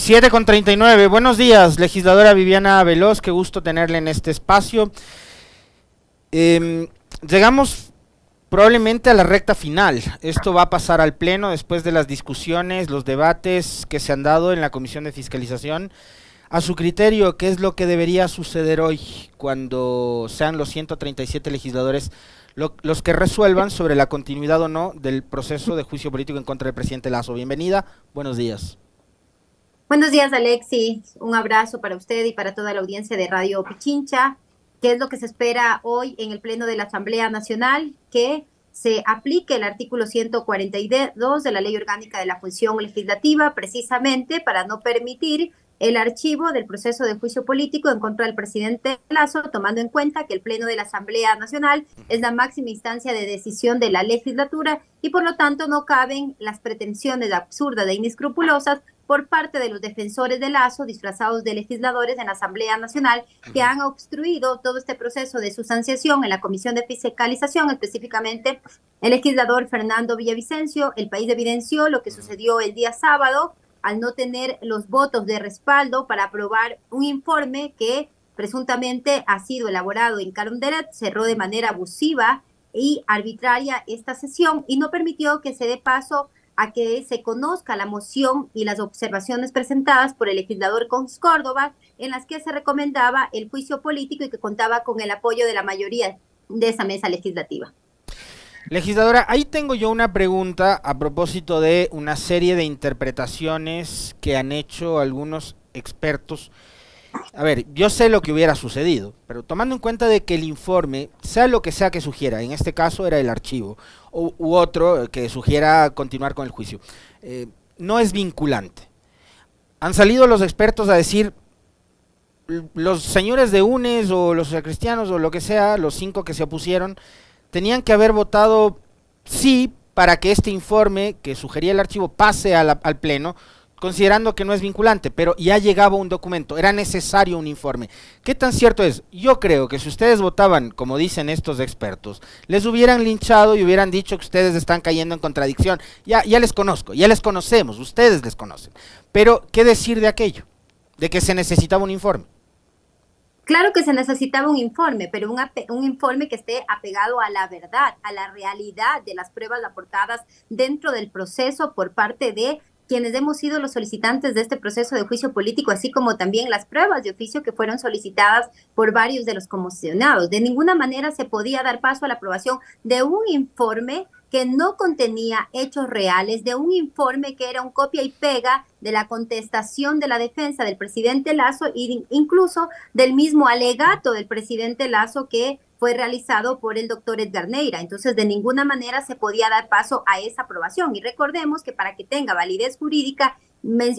7:39. Buenos días, legisladora Viviana Veloz, qué gusto tenerla en este espacio. Llegamos probablemente a la recta final. Esto va a pasar al Pleno después de las discusiones, los debates que se han dado en la Comisión de Fiscalización. A su criterio, ¿qué es lo que debería suceder hoy cuando sean los 137 legisladores los que resuelvan sobre la continuidad o no del proceso de juicio político en contra del presidente Lasso? Bienvenida, buenos días. Buenos días, Alexis. Un abrazo para usted y para toda la audiencia de Radio Pichincha. ¿Qué es lo que se espera hoy en el Pleno de la Asamblea Nacional? Que se aplique el artículo 142 de la Ley Orgánica de la Función Legislativa, precisamente para no permitir el archivo del proceso de juicio político en contra del presidente Lasso, tomando en cuenta que el Pleno de la Asamblea Nacional es la máxima instancia de decisión de la legislatura y por lo tanto no caben las pretensiones absurdas e inescrupulosas por parte de los defensores de Lasso, disfrazados de legisladores en la Asamblea Nacional, que han obstruido todo este proceso de sustanciación en la Comisión de Fiscalización, específicamente el legislador Fernando Villavicencio. El país evidenció lo que sucedió el día sábado, al no tener los votos de respaldo para aprobar un informe que presuntamente ha sido elaborado en Carondelet, cerró de manera abusiva y arbitraria esta sesión y no permitió que se dé paso a que se conozca la moción y las observaciones presentadas por el legislador Cons Córdoba, en las que se recomendaba el juicio político y que contaba con el apoyo de la mayoría de esa mesa legislativa. Legisladora, ahí tengo yo una pregunta a propósito de una serie de interpretaciones que han hecho algunos expertos. A ver, yo sé lo que hubiera sucedido, pero tomando en cuenta de que el informe, sea lo que sea que sugiera, en este caso era el archivo, u otro que sugiera continuar con el juicio, no es vinculante. Han salido los expertos a decir, los señores de UNES o los cristianos o lo que sea, los 5 que se opusieron, tenían que haber votado sí para que este informe que sugería el archivo pase al Pleno, considerando que no es vinculante, pero ya llegaba un documento, era necesario un informe. ¿Qué tan cierto es? Yo creo que si ustedes votaban, como dicen estos expertos, les hubieran linchado y hubieran dicho que ustedes están cayendo en contradicción. Ya les conozco, ya les conocemos, ustedes les conocen. Pero, ¿qué decir de aquello? De que se necesitaba un informe. Claro que se necesitaba un informe, pero un informe que esté apegado a la verdad, a la realidad de las pruebas aportadas dentro del proceso por parte de quienes hemos sido los solicitantes de este proceso de juicio político, así como también las pruebas de oficio que fueron solicitadas por varios de los comisionados. De ninguna manera se podía dar paso a la aprobación de un informe que no contenía hechos reales, de un informe que era un copia y pega de la contestación de la defensa del presidente Lasso e incluso del mismo alegato del presidente Lasso que fue realizado por el doctor Edgar Neira. Entonces, de ninguna manera se podía dar paso a esa aprobación. Y recordemos que para que tenga validez jurídica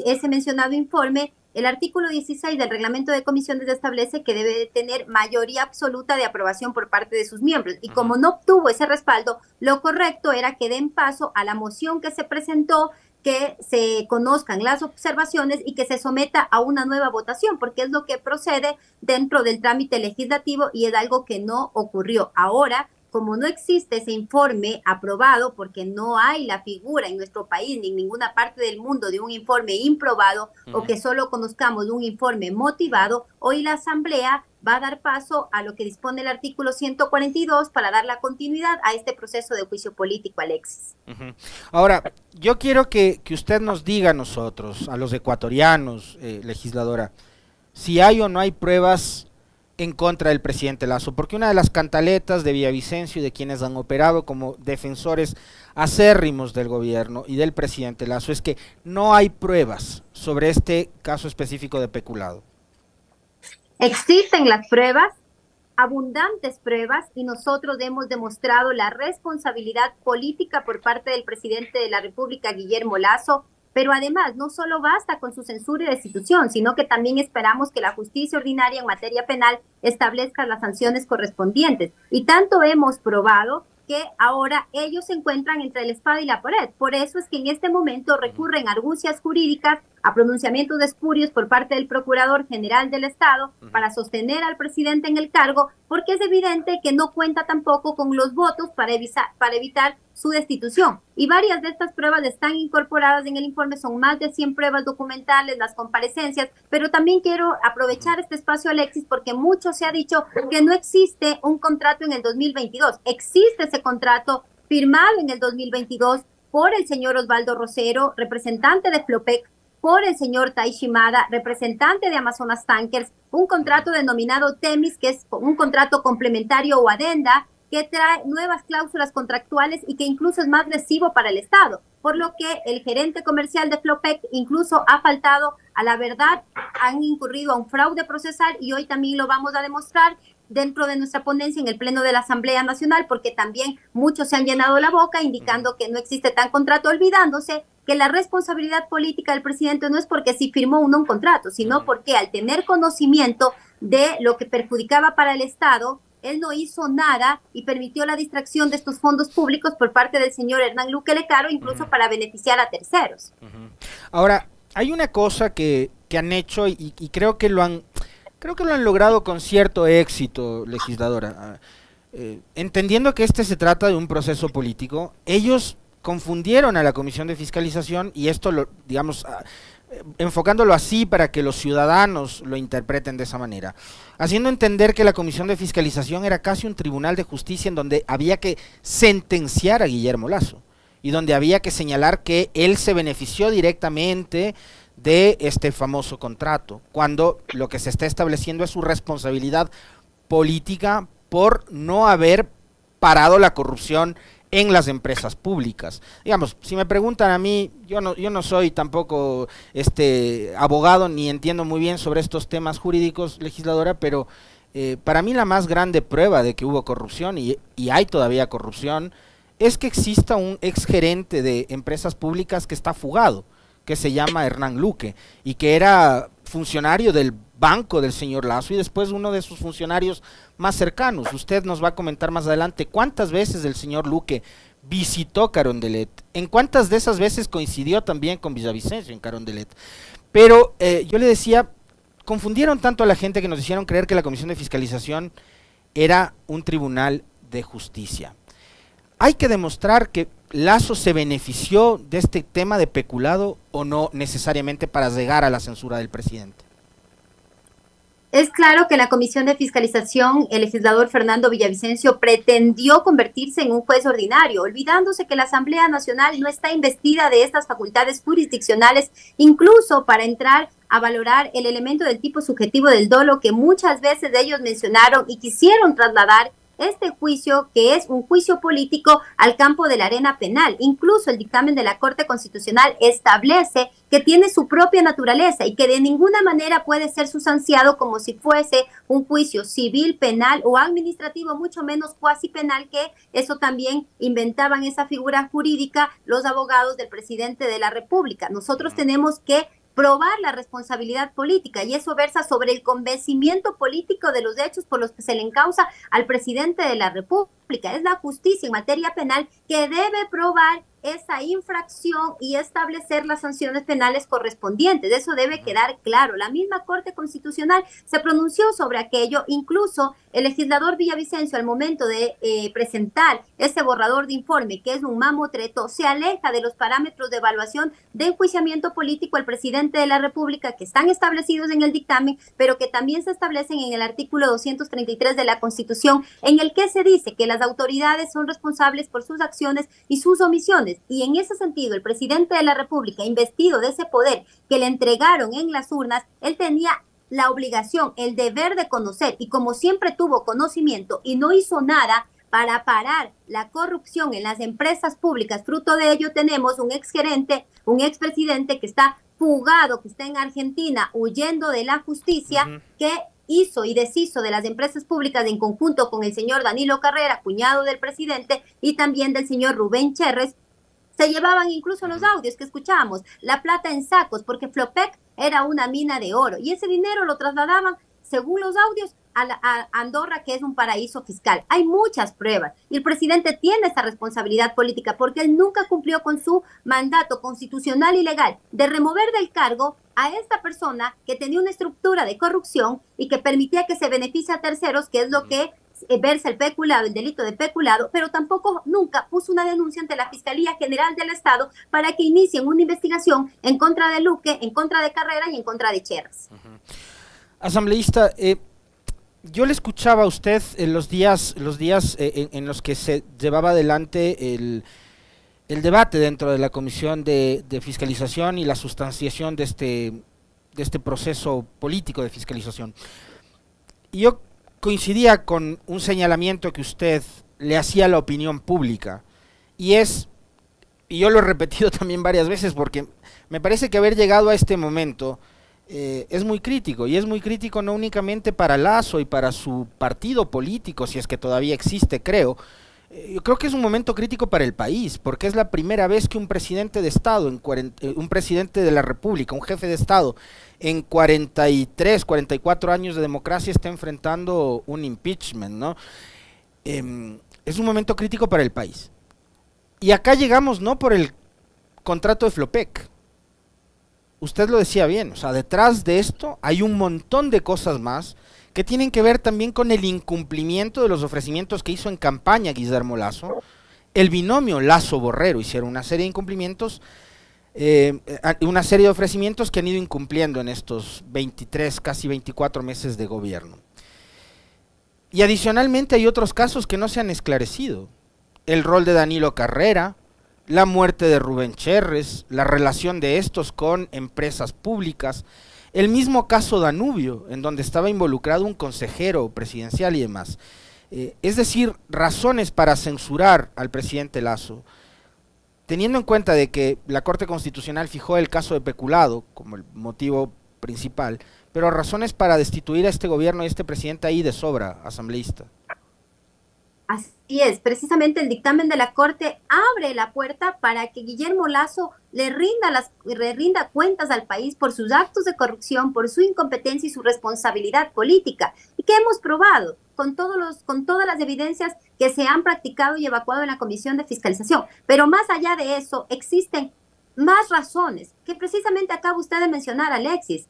ese mencionado informe, el artículo 16 del reglamento de comisiones establece que debe de tener mayoría absoluta de aprobación por parte de sus miembros. Y como no obtuvo ese respaldo, lo correcto era que den paso a la moción que se presentó, que se conozcan las observaciones y que se someta a una nueva votación, porque es lo que procede dentro del trámite legislativo y es algo que no ocurrió. Ahora, como no existe ese informe aprobado, porque no hay la figura en nuestro país ni en ninguna parte del mundo de un informe improbado o que solo conozcamos un informe motivado, hoy la Asamblea va a dar paso a lo que dispone el artículo 142 para dar la continuidad a este proceso de juicio político, Alexis. Ahora, yo quiero que usted nos diga a nosotros, a los ecuatorianos, legisladora, si hay o no hay pruebas en contra del presidente Lasso, porque una de las cantaletas de Villavicencio y de quienes han operado como defensores acérrimos del gobierno y del presidente Lasso es que no hay pruebas sobre este caso específico de peculado. Existen las pruebas, abundantes pruebas, y nosotros hemos demostrado la responsabilidad política por parte del presidente de la República, Guillermo Lasso. Pero además, no solo basta con su censura y destitución, sino que también esperamos que la justicia ordinaria en materia penal establezca las sanciones correspondientes. Y tanto hemos probado que ahora ellos se encuentran entre la espada y la pared. Por eso es que en este momento recurren a argucias jurídicas a pronunciamientos espurios por parte del Procurador General del Estado para sostener al presidente en el cargo, porque es evidente que no cuenta tampoco con los votos para evitar su destitución. Y varias de estas pruebas están incorporadas en el informe, son más de 100 pruebas documentales, las comparecencias, pero también quiero aprovechar este espacio, Alexis, porque mucho se ha dicho que no existe un contrato en el 2022. Existe ese contrato firmado en el 2022 por el señor Osvaldo Rosero, representante de Flopec, por el señor Tai Shimada, representante de Amazonas Tankers, un contrato denominado TEMIS, que es un contrato complementario o adenda, que trae nuevas cláusulas contractuales y que incluso es más lesivo para el Estado, por lo que el gerente comercial de Flopec incluso ha faltado a la verdad, han incurrido a un fraude procesal y hoy también lo vamos a demostrar dentro de nuestra ponencia en el Pleno de la Asamblea Nacional, porque también muchos se han llenado la boca indicando que no existe tal contrato, olvidándose que la responsabilidad política del presidente no es porque sí firmó un contrato, sino porque al tener conocimiento de lo que perjudicaba para el Estado, él no hizo nada y permitió la distracción de estos fondos públicos por parte del señor Hernán Luque Lecaro, incluso para beneficiar a terceros. Ahora, hay una cosa que han hecho y creo que lo han logrado con cierto éxito, legisladora. Entendiendo que se trata de un proceso político, ellos confundieron a la Comisión de Fiscalización y esto, digamos, enfocándolo así para que los ciudadanos lo interpreten de esa manera, haciendo entender que la Comisión de Fiscalización era casi un tribunal de justicia en donde había que sentenciar a Guillermo Lasso y donde había que señalar que él se benefició directamente de este famoso contrato, cuando lo que se está estableciendo es su responsabilidad política por no haber parado la corrupción en las empresas públicas. Digamos, si me preguntan a mí, yo no soy tampoco abogado ni entiendo muy bien sobre estos temas jurídicos, legisladora, pero para mí la más grande prueba de que hubo corrupción y hay todavía corrupción es que exista un exgerente de empresas públicas que está fugado, que se llama Hernán Luque y que era funcionario del banco del señor Lasso y después uno de sus funcionarios más cercanos. Usted nos va a comentar más adelante cuántas veces el señor Luque visitó Carondelet, en cuántas de esas veces coincidió también con Villavicencio en Carondelet. Pero yo le decía, confundieron tanto a la gente que nos hicieron creer que la Comisión de Fiscalización era un tribunal de justicia. Hay que demostrar que Lasso se benefició de este tema de peculado o no necesariamente para llegar a la censura del presidente. Es claro que la Comisión de Fiscalización, el legislador Fernando Villavicencio, pretendió convertirse en un juez ordinario, olvidándose que la Asamblea Nacional no está investida de estas facultades jurisdiccionales, incluso para entrar a valorar el elemento del tipo subjetivo del dolo que muchas veces ellos mencionaron y quisieron trasladar este juicio, que es un juicio político, al campo de la arena penal. Incluso el dictamen de la Corte Constitucional establece que tiene su propia naturaleza y que de ninguna manera puede ser sustanciado como si fuese un juicio civil, penal o administrativo, mucho menos cuasi penal, que eso también inventaban esa figura jurídica los abogados del presidente de la República. Nosotros tenemos que probar la responsabilidad política y eso versa sobre el convencimiento político de los hechos por los que se le encausa al presidente de la República. Es la justicia en materia penal que debe probar esa infracción y establecer las sanciones penales correspondientes. Eso debe quedar claro. La misma Corte Constitucional se pronunció sobre aquello. Incluso el legislador Villavicencio, al momento de presentar ese borrador de informe, que es un mamotreto, se aleja de los parámetros de evaluación de enjuiciamiento político al presidente de la República que están establecidos en el dictamen, pero que también se establecen en el artículo 233 de la Constitución, en el que se dice que las autoridades son responsables por sus acciones y sus omisiones. Y en ese sentido, el presidente de la República, investido de ese poder que le entregaron en las urnas, él tenía la obligación, el deber de conocer, y como siempre tuvo conocimiento y no hizo nada para parar la corrupción en las empresas públicas, fruto de ello tenemos un exgerente, un expresidente que está fugado, que está en Argentina huyendo de la justicia, que hizo y deshizo de las empresas públicas en conjunto con el señor Danilo Carrera, cuñado del presidente, y también del señor Rubén Cherres. Se llevaban incluso los audios que escuchábamos, la plata en sacos, porque Flopec era una mina de oro y ese dinero lo trasladaban, según los audios, a Andorra, que es un paraíso fiscal. Hay muchas pruebas y el presidente tiene esa responsabilidad política porque él nunca cumplió con su mandato constitucional y legal de remover del cargo a esta persona que tenía una estructura de corrupción y que permitía que se beneficie a terceros, que es lo que verse el peculado, el delito de peculado, pero tampoco nunca puso una denuncia ante la Fiscalía General del Estado para que inicien una investigación en contra de Luque, en contra de Carrera y en contra de Cherres. Asambleísta, yo le escuchaba a usted en los días en los que se llevaba adelante el debate dentro de la Comisión de Fiscalización y la sustanciación de este proceso político de fiscalización. Y yo coincidía con un señalamiento que usted le hacía a la opinión pública, y yo lo he repetido también varias veces porque me parece que haber llegado a este momento es muy crítico, y es muy crítico no únicamente para Lasso y para su partido político, si es que todavía existe, creo. Yo creo que es un momento crítico para el país, porque es la primera vez que un presidente de Estado, un presidente de la República, un jefe de Estado, en 43, 44 años de democracia está enfrentando un impeachment, ¿no? Es un momento crítico para el país. Y acá llegamos no por el contrato de Flopec. Usted lo decía bien, o sea, detrás de esto hay un montón de cosas más que tienen que ver también con el incumplimiento de los ofrecimientos que hizo en campaña Guillermo Lasso. El binomio Lasso-Borrero hicieron una serie de incumplimientos, una serie de ofrecimientos que han ido incumpliendo en estos 23, casi 24 meses de gobierno. Y adicionalmente hay otros casos que no se han esclarecido. El rol de Danilo Carrera, la muerte de Rubén Cherres, la relación de estos con empresas públicas, el mismo caso Danubio, en donde estaba involucrado un consejero presidencial y demás. Es decir, razones para censurar al presidente Lasso, teniendo en cuenta de que la Corte Constitucional fijó el caso de peculado como el motivo principal, pero razones para destituir a este gobierno y a este presidente ahí de sobra, asambleísta. Así es, precisamente el dictamen de la Corte abre la puerta para que Guillermo Lasso le rinda cuentas al país por sus actos de corrupción, por su incompetencia y su responsabilidad política, y que hemos probado con todas las evidencias que se han practicado y evacuado en la Comisión de Fiscalización. Pero más allá de eso, existen más razones que precisamente acaba usted de mencionar, Alexis.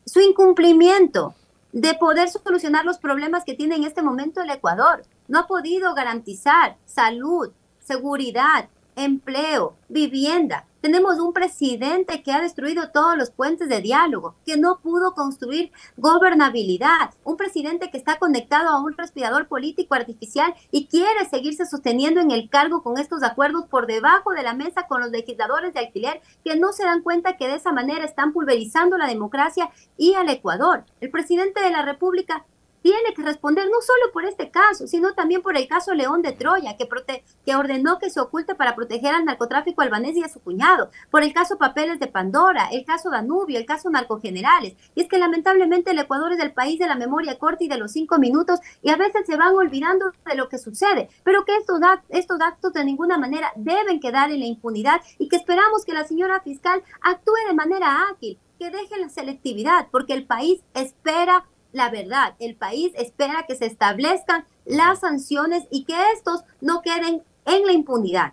Su incumplimiento de poder solucionar los problemas que tiene en este momento el Ecuador. No ha podido garantizar salud, seguridad, empleo, vivienda. Tenemos un presidente que ha destruido todos los puentes de diálogo, que no pudo construir gobernabilidad, un presidente que está conectado a un respirador político artificial y quiere seguirse sosteniendo en el cargo con estos acuerdos por debajo de la mesa con los legisladores de alquiler, que no se dan cuenta que de esa manera están pulverizando la democracia y al Ecuador. El presidente de la República tiene que responder no solo por este caso, sino también por el caso León de Troya, que ordenó que se oculte para proteger al narcotráfico albanés y a su cuñado, por el caso Papeles de Pandora, el caso Danubio, el caso Narcogenerales. Y es que lamentablemente el Ecuador es el país de la memoria corta y de los 5 minutos, y a veces se van olvidando de lo que sucede, pero que estos actos de ninguna manera deben quedar en la impunidad, y que esperamos que la señora fiscal actúe de manera ágil, que deje la selectividad, porque el país espera la verdad. El país espera que se establezcan las sanciones y que estos no queden en la impunidad.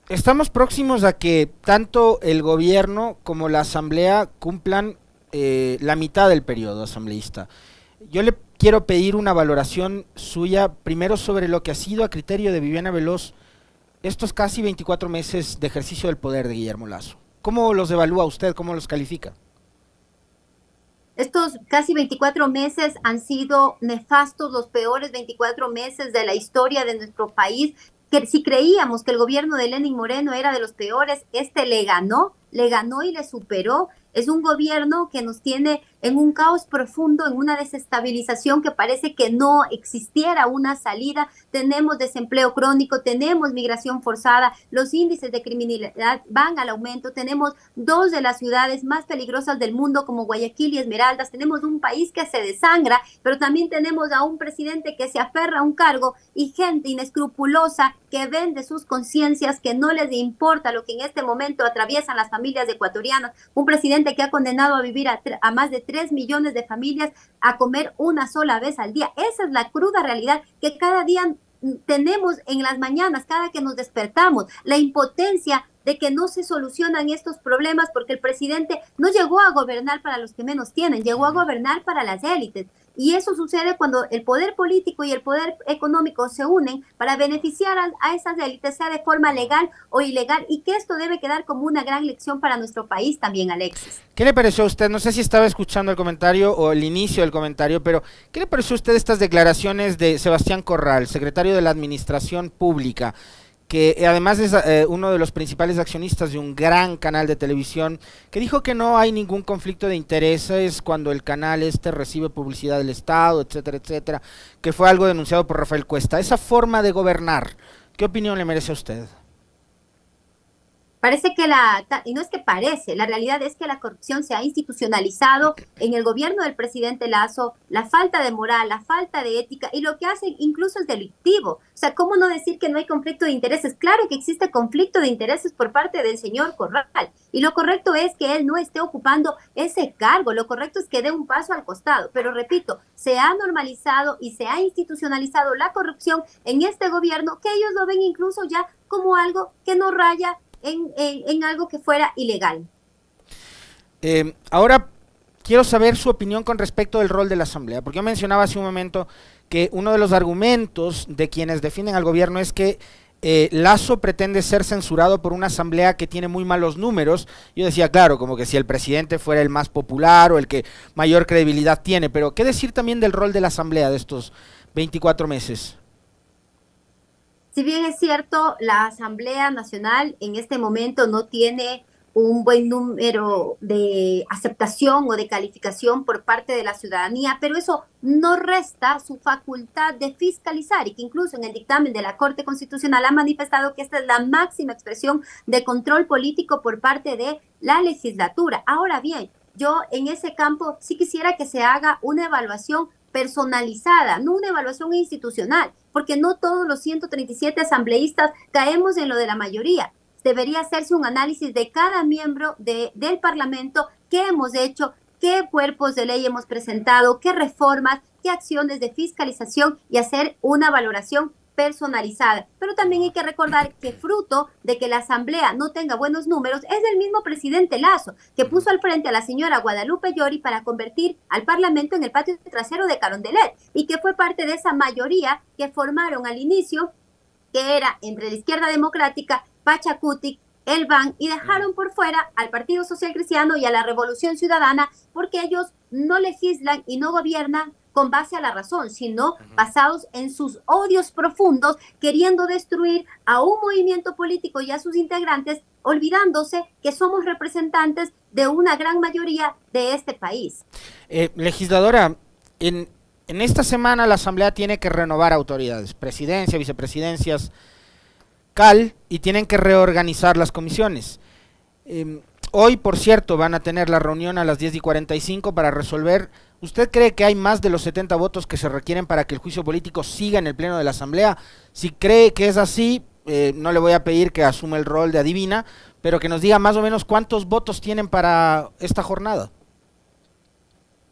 Estamos próximos a que tanto el gobierno como la asamblea cumplan la mitad del periodo, asambleísta. Yo le quiero pedir una valoración suya, primero sobre lo que ha sido a criterio de Viviana Veloz estos casi 24 meses de ejercicio del poder de Guillermo Lasso. ¿Cómo los evalúa usted? ¿Cómo los califica? Estos casi 24 meses han sido nefastos, los peores 24 meses de la historia de nuestro país. Que si creíamos que el gobierno de Lenín Moreno era de los peores, este le ganó y le superó. Es un gobierno que nos tiene en un caos profundo, en una desestabilización que parece que no existiera una salida. Tenemos desempleo crónico, tenemos migración forzada, los índices de criminalidad van al aumento, tenemos 2 de las ciudades más peligrosas del mundo como Guayaquil y Esmeraldas, tenemos un país que se desangra, pero también tenemos a un presidente que se aferra a un cargo y gente inescrupulosa que que vende sus conciencias, que no les importa lo que en este momento atraviesan las familias ecuatorianas, un presidente que ha condenado a vivir a más de 3 millones de familias a comer una sola vez al día. Esa es la cruda realidad que cada día tenemos en las mañanas, cada que nos despertamos, la impotencia de que no se solucionan estos problemas porque el presidente no llegó a gobernar para los que menos tienen, llegó a gobernar para las élites. Y eso sucede cuando el poder político y el poder económico se unen para beneficiar a esas élites, sea de forma legal o ilegal, y que esto debe quedar como una gran lección para nuestro país también, Alexis. ¿Qué le pareció a usted? No sé si estaba escuchando el comentario o el inicio del comentario, pero ¿qué le pareció a usted estas declaraciones de Sebastián Corral, secretario de la Administración Pública, que además es uno de los principales accionistas de un gran canal de televisión, que dijo que no hay ningún conflicto de intereses cuando el canal recibe publicidad del Estado, etcétera, etcétera, que fue algo denunciado por Rafael Cuesta? Esa forma de gobernar, ¿qué opinión le merece a usted? Parece que y no es que parece, la realidad es que la corrupción se ha institucionalizado en el gobierno del presidente Lazo, la falta de moral, la falta de ética y lo que hace incluso es delictivo. O sea, ¿cómo no decir que no hay conflicto de intereses? Claro que existe conflicto de intereses por parte del señor Corral y lo correcto es que él no esté ocupando ese cargo, lo correcto es que dé un paso al costado. Pero repito, se ha normalizado y se ha institucionalizado la corrupción en este gobierno que ellos lo ven incluso ya como algo que no raya en algo que fuera ilegal. Ahora quiero saber su opinión con respecto del rol de la Asamblea, porque yo mencionaba hace un momento que uno de los argumentos de quienes defienden al gobierno es que Lazo pretende ser censurado por una Asamblea que tiene muy malos números. Yo decía, claro, como que si el presidente fuera el más popular o el que mayor credibilidad tiene, pero ¿qué decir también del rol de la Asamblea de estos 24 meses? Si bien es cierto, la Asamblea Nacional en este momento no tiene un buen número de aceptación o de calificación por parte de la ciudadanía, pero eso no resta su facultad de fiscalizar y que incluso en el dictamen de la Corte Constitucional ha manifestado que esta es la máxima expresión de control político por parte de la legislatura. Ahora bien, yo en ese campo sí quisiera que se haga una evaluación personalizada, no una evaluación institucional, porque no todos los 137 asambleístas caemos en lo de la mayoría. Debería hacerse un análisis de cada miembro del Parlamento, qué hemos hecho, qué cuerpos de ley hemos presentado, qué reformas, qué acciones de fiscalización y hacer una valoración personalizada. Pero también hay que recordar que fruto de que la Asamblea no tenga buenos números es el mismo presidente Lazo, que puso al frente a la señora Guadalupe Llori para convertir al Parlamento en el patio trasero de Carondelet y que fue parte de esa mayoría que formaron al inicio, que era entre la izquierda democrática, Pachacutic, el BAN, y dejaron por fuera al Partido Social Cristiano y a la Revolución Ciudadana porque ellos no legislan y no gobiernan con base a la razón, sino basados en sus odios profundos, queriendo destruir a un movimiento político y a sus integrantes, olvidándose que somos representantes de una gran mayoría de este país. Legisladora, en esta semana la Asamblea tiene que renovar autoridades, presidencia, vicepresidencias, y tienen que reorganizar las comisiones. Hoy, por cierto, van a tener la reunión a las 10:45 para resolver. ¿Usted cree que hay más de los 70 votos que se requieren para que el juicio político siga en el pleno de la Asamblea? Si cree que es así, no le voy a pedir que asuma el rol de adivina, pero que nos diga más o menos cuántos votos tienen para esta jornada.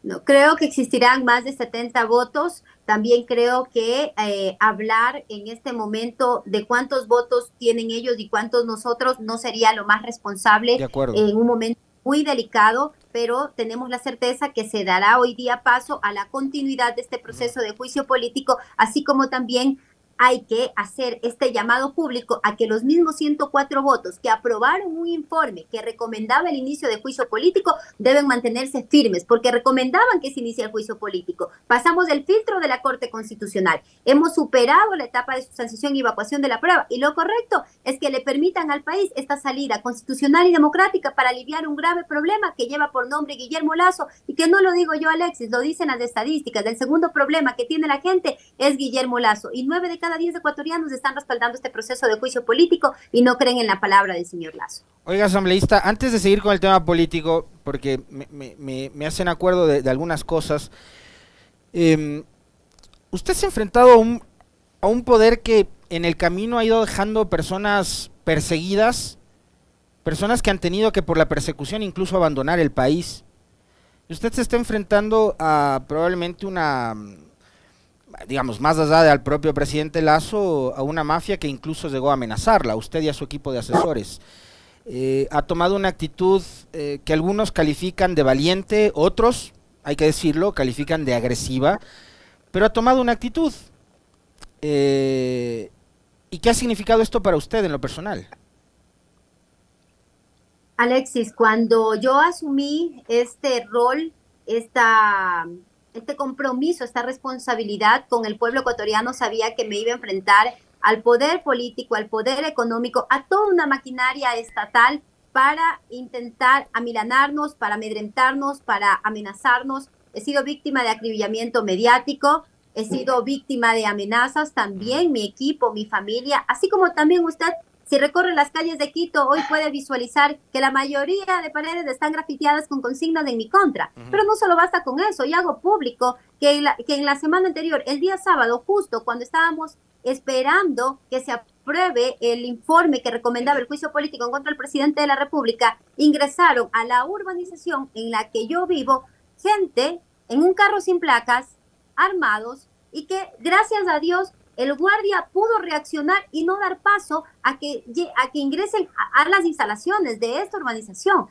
No, creo que existirán más de 70 votos. También creo que hablar en este momento de cuántos votos tienen ellos y cuántos nosotros no sería lo más responsable en un momento muy delicado, pero tenemos la certeza que se dará hoy día paso a la continuidad de este proceso de juicio político, así como también hay que hacer este llamado público a que los mismos 104 votos que aprobaron un informe que recomendaba el inicio de juicio político deben mantenerse firmes, porque recomendaban que se inicie el juicio político. Pasamos del filtro de la Corte Constitucional, hemos superado la etapa de sustanciación y evacuación de la prueba, y lo correcto es que le permitan al país esta salida constitucional y democrática para aliviar un grave problema que lleva por nombre Guillermo Lazo, y que no lo digo yo, Alexis, lo dicen las estadísticas. El segundo problema que tiene la gente es Guillermo Lazo, y 9 de cada 10 ecuatorianos están respaldando este proceso de juicio político y no creen en la palabra del señor Lazo. Oiga, asambleísta, antes de seguir con el tema político, porque me hacen acuerdo de algunas cosas, usted se ha enfrentado a un poder que en el camino ha ido dejando personas perseguidas, personas que han tenido que por la persecución incluso abandonar el país. Usted se está enfrentando a probablemente una, digamos, más allá del propio presidente Lazo, a una mafia que incluso llegó a amenazarla, a usted y a su equipo de asesores. Ha tomado una actitud que algunos califican de valiente, otros, hay que decirlo, califican de agresiva, pero ha tomado una actitud. ¿Y qué ha significado esto para usted en lo personal? Alexis, cuando yo asumí este rol, este compromiso, esta responsabilidad con el pueblo ecuatoriano, sabía que me iba a enfrentar al poder político, al poder económico, a toda una maquinaria estatal para intentar amilanarnos, para amedrentarnos, para amenazarnos. He sido víctima de acribillamiento mediático, he sido víctima de amenazas, también mi equipo, mi familia, así como también usted. Si recorre las calles de Quito, hoy puede visualizar que la mayoría de paredes están grafiteadas con consignas en mi contra. Pero no solo basta con eso, y hago público que en la semana anterior, el día sábado, justo cuando estábamos esperando que se apruebe el informe que recomendaba el juicio político en contra del presidente de la República, ingresaron a la urbanización en la que yo vivo gente en un carro sin placas, armados, y que gracias a Dios el guardia pudo reaccionar y no dar paso a que ingresen a las instalaciones de esta urbanización,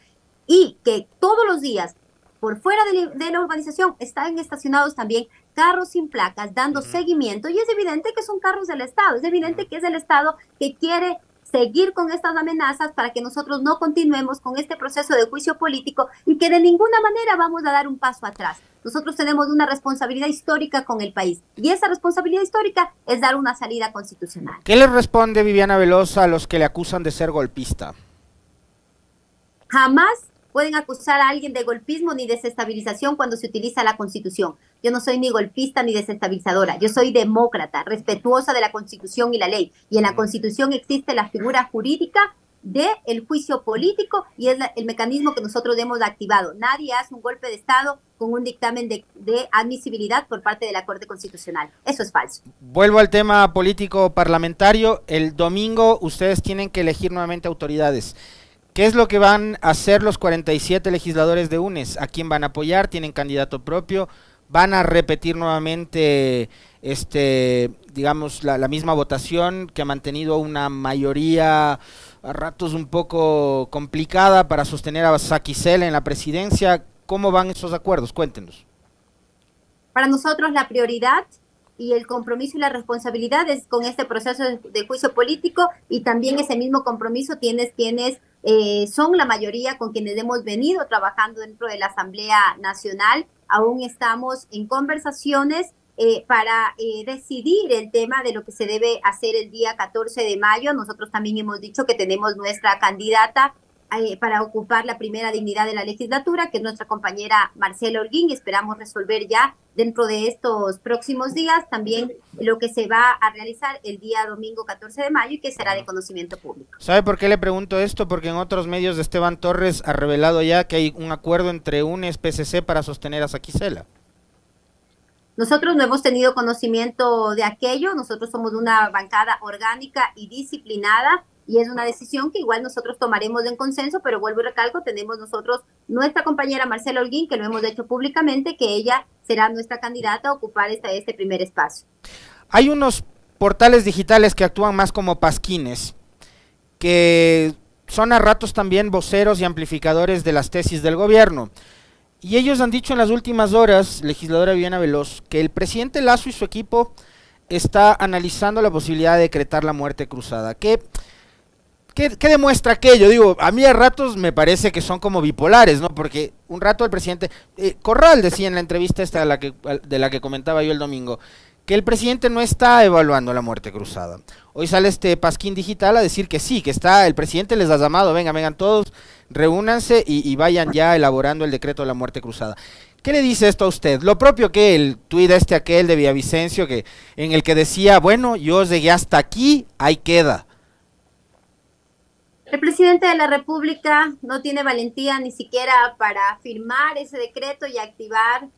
y que todos los días por fuera de la urbanización están estacionados también carros sin placas dando seguimiento, y es evidente que son carros del Estado, es evidente que es el Estado que quiere seguir con estas amenazas para que nosotros no continuemos con este proceso de juicio político y que de ninguna manera vamos a dar un paso atrás. Nosotros tenemos una responsabilidad histórica con el país, y esa responsabilidad histórica es dar una salida constitucional. ¿Qué le responde Viviana Velosa a los que le acusan de ser golpista? Jamás pueden acusar a alguien de golpismo ni desestabilización cuando se utiliza la Constitución. Yo no soy ni golpista ni desestabilizadora, yo soy demócrata, respetuosa de la Constitución y la ley. Y en la Constitución existe la figura jurídica del juicio político, y es el mecanismo que nosotros hemos activado. Nadie hace un golpe de Estado con un dictamen de admisibilidad por parte de la Corte Constitucional. Eso es falso. Vuelvo al tema político parlamentario. El domingo ustedes tienen que elegir nuevamente autoridades. ¿Qué es lo que van a hacer los 47 legisladores de UNES? ¿A quién van a apoyar? ¿Tienen candidato propio? ¿Van a repetir nuevamente digamos, la misma votación que ha mantenido una mayoría a ratos un poco complicada para sostener a Saquicela en la presidencia? ¿Cómo van esos acuerdos? Cuéntenos. Para nosotros la prioridad y el compromiso y la responsabilidad es con este proceso de juicio político, y también ese mismo compromiso tienes quienes son la mayoría con quienes hemos venido trabajando dentro de la Asamblea Nacional. Aún estamos en conversaciones para decidir el tema de lo que se debe hacer el día 14 de mayo. Nosotros también hemos dicho que tenemos nuestra candidata para ocupar la primera dignidad de la legislatura, que es nuestra compañera Marcela Holguín, y esperamos resolver ya dentro de estos próximos días también lo que se va a realizar el día domingo 14 de mayo y que será de conocimiento público. ¿Sabe por qué le pregunto esto? Porque en otros medios de Esteban Torres ha revelado ya que hay un acuerdo entre UNES PCC para sostener a Saquicela. Nosotros no hemos tenido conocimiento de aquello. Nosotros somos una bancada orgánica y disciplinada, y es una decisión que igual nosotros tomaremos en consenso, pero vuelvo y recalco, tenemos nosotros nuestra compañera Marcela Holguín, que lo hemos hecho públicamente, que ella será nuestra candidata a ocupar este primer espacio. Hay unos portales digitales que actúan más como pasquines, que son a ratos también voceros y amplificadores de las tesis del gobierno. Y ellos han dicho en las últimas horas, legisladora Viviana Veloz, que el presidente Lazo y su equipo está analizando la posibilidad de decretar la muerte cruzada. ¿Qué demuestra aquello? Digo, a mí a ratos me parece que son como bipolares, ¿no? Porque un rato el presidente, Corral decía en la entrevista esta de la que comentaba yo el domingo, que el presidente no está evaluando la muerte cruzada. Hoy sale este pasquín digital a decir que sí, que está, el presidente les ha llamado, vengan todos, reúnanse y vayan ya elaborando el decreto de la muerte cruzada. ¿Qué le dice esto a usted? Lo propio que el tuit aquel de Villavicencio, en el que decía, bueno, yo llegué hasta aquí, ahí queda. El presidente de la República no tiene valentía ni siquiera para firmar ese decreto y activar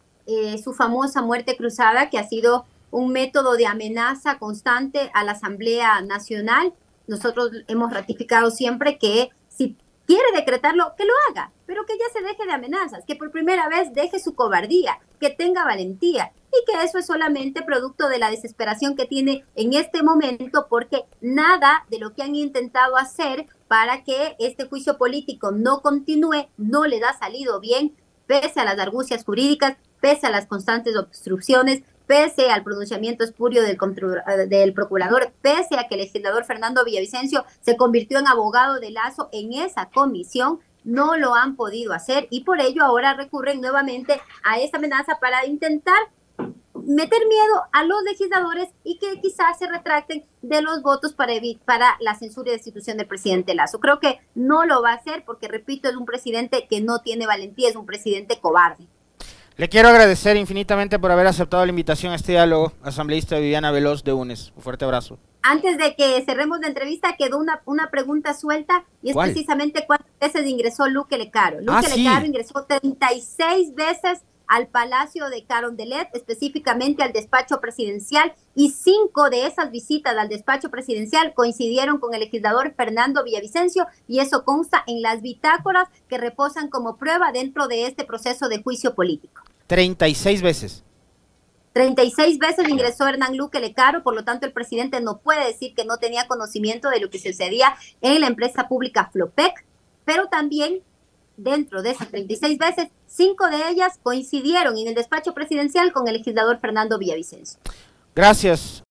su famosa muerte cruzada, que ha sido un método de amenaza constante a la Asamblea Nacional. Nosotros hemos ratificado siempre que si quiere decretarlo, que lo haga, pero que ya se deje de amenazas, que por primera vez deje su cobardía, que tenga valentía, y que eso es solamente producto de la desesperación que tiene en este momento, porque nada de lo que han intentado hacer para que este juicio político no continúe, no les ha salido bien, pese a las argucias jurídicas, pese a las constantes obstrucciones, pese al pronunciamiento espurio del procurador, pese a que el legislador Fernando Villavicencio se convirtió en abogado de Lazo en esa comisión, no lo han podido hacer y por ello ahora recurren nuevamente a esta amenaza para intentar meter miedo a los legisladores y que quizás se retracten de los votos para la censura y destitución del presidente Lazo. Creo que no lo va a hacer porque, repito, es un presidente que no tiene valentía, es un presidente cobarde. Le quiero agradecer infinitamente por haber aceptado la invitación a este diálogo, asambleísta Viviana Veloz de UNES. Un fuerte abrazo. Antes de que cerremos la entrevista, quedó una pregunta suelta y es ¿Cuál? Precisamente cuántas veces ingresó Luque Lecaro. Luque Lecaro ingresó 36 veces al Palacio de Carondelet, específicamente al despacho presidencial, y 5 de esas visitas al despacho presidencial coincidieron con el legislador Fernando Villavicencio, y eso consta en las bitácoras que reposan como prueba dentro de este proceso de juicio político. 36 veces. 36 veces ingresó Hernán Luque Lecaro, por lo tanto el presidente no puede decir que no tenía conocimiento de lo que sucedía en la empresa pública Flopec, pero también dentro de esas 36 veces, 5 de ellas coincidieron en el despacho presidencial con el legislador Fernando Villavicencio. Gracias,